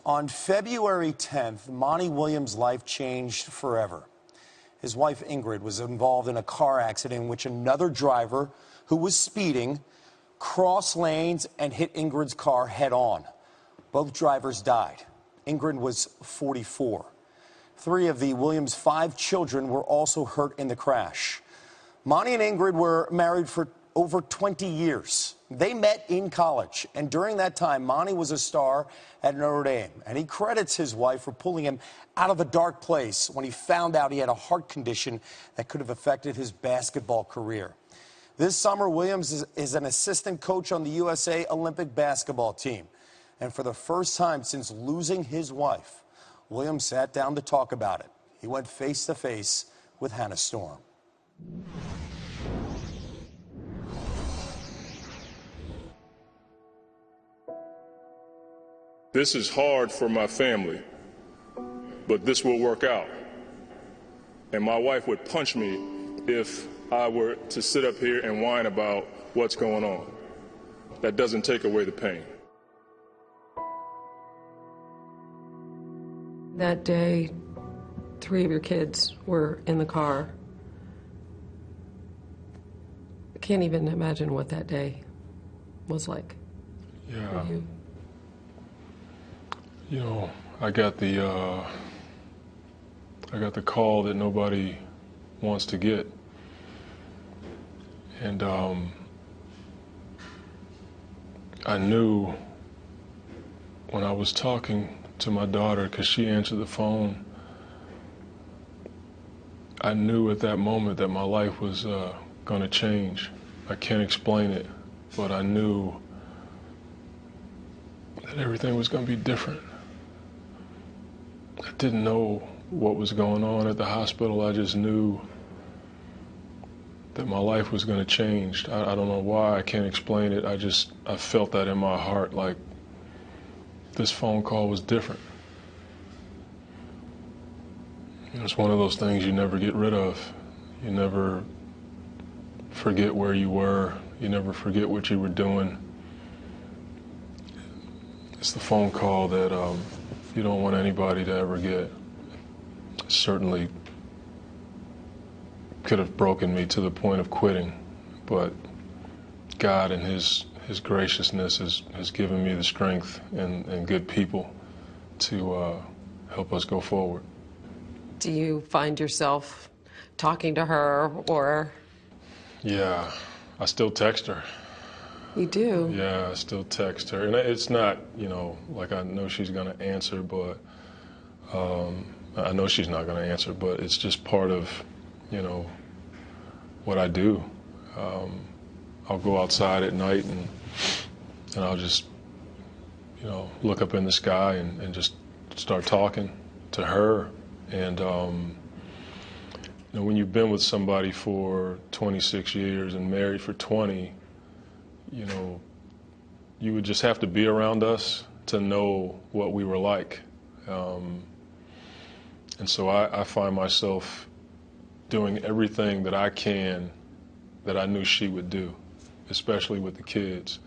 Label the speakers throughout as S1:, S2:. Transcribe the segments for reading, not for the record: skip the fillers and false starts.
S1: On February 10th, Monty Williams' life changed forever. His wife, Ingrid, was involved in a car accident in which another driver who was speeding crossed lanes and hit Ingrid's car head-on. Both drivers died. Ingrid was 44. 3 of the Williams' 5 children were also hurt in the crash. Monty and Ingrid were married for over 20 years. They met in college, and during that time, Monty was a star at Notre Dame, and he credits his wife for pulling him out of a dark place when he found out he had a heart condition that could have affected his basketball career. This summer, Williams is an assistant coach on the USA Olympic basketball team, and for the first time since losing his wife, Williams sat down to talk about it. He went face-to-face with Hannah Storm.
S2: This is hard for my family, but this will work out. And my wife would punch me if I were to sit up here and whine about what's going on. That doesn't take away the pain.
S3: That day, 3 of your kids were in the car. I can't even imagine what that day was like.
S2: Yeah.
S3: For you.
S2: You know, I got the call that nobody wants to get, and I knew when I was talking to my daughter, because she answered the phone, I knew at that moment that my life was going to change. I can't explain it, but I knew that everything was going to be different. I didn't know what was going on at the hospital. I just knew that my life was going to change. I don't know why. I can't explain it. I felt that in my heart, like this phone call was different. It's one of those things you never get rid of. You never forget where you were. You never forget what you were doing. It's the phone call that you don't want anybody to ever get. It certainly could have broken me to the point of quitting, but God in His graciousness has given me the strength and good people to help us go forward.
S3: Do you find yourself talking to her, or?
S2: Yeah, I still text her.
S3: You do?
S2: Yeah, I still text her. And it's not, like I know she's going to answer, but I know she's not going to answer, but it's just part of, what I do. I'll go outside at night and I'll just, look up in the sky and just start talking to her. And, when you've been with somebody for 26 years and married for 20, you would just have to be around us to know what we were like. And so I find myself doing everything that I can that I knew she would do, especially with the kids,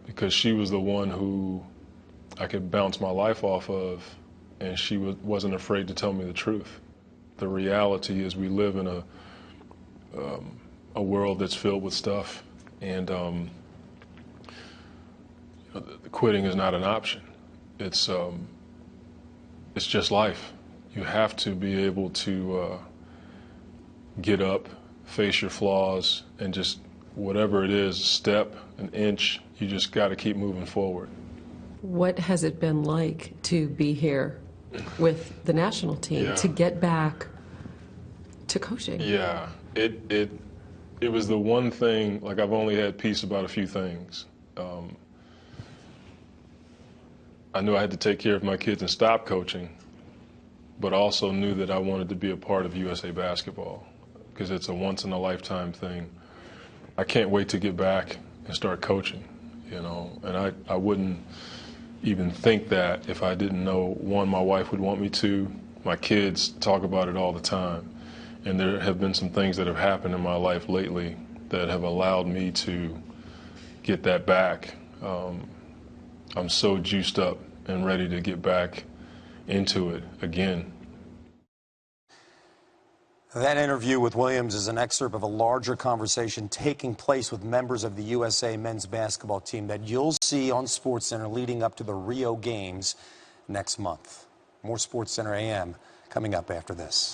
S2: because she was the one who I could bounce my life off of, and she wasn't afraid to tell me the truth. The reality is we live in a world that's filled with stuff, and quitting is not an option. It's just life. You have to be able to get up, face your flaws, and just whatever it is, step, an inch, you just got to keep moving forward.
S3: What has it been like to be here with the national team, to get back to coaching?
S2: Yeah, it was the one thing, like I've only had peace about a few things. I knew I had to take care of my kids and stop coaching, but also knew that I wanted to be a part of USA basketball because it's a once-in-a-lifetime thing. I can't wait to get back and start coaching, and I wouldn't even think that if I didn't know, one, my wife would want me to. My kids talk about it all the time, and there have been some things that have happened in my life lately that have allowed me to get that back. I'm so juiced up and ready to get back into it again.
S1: That interview with Williams is an excerpt of a larger conversation taking place with members of the USA men's basketball team that you'll see on SportsCenter leading up to the Rio Games next month. More SportsCenter AM coming up after this.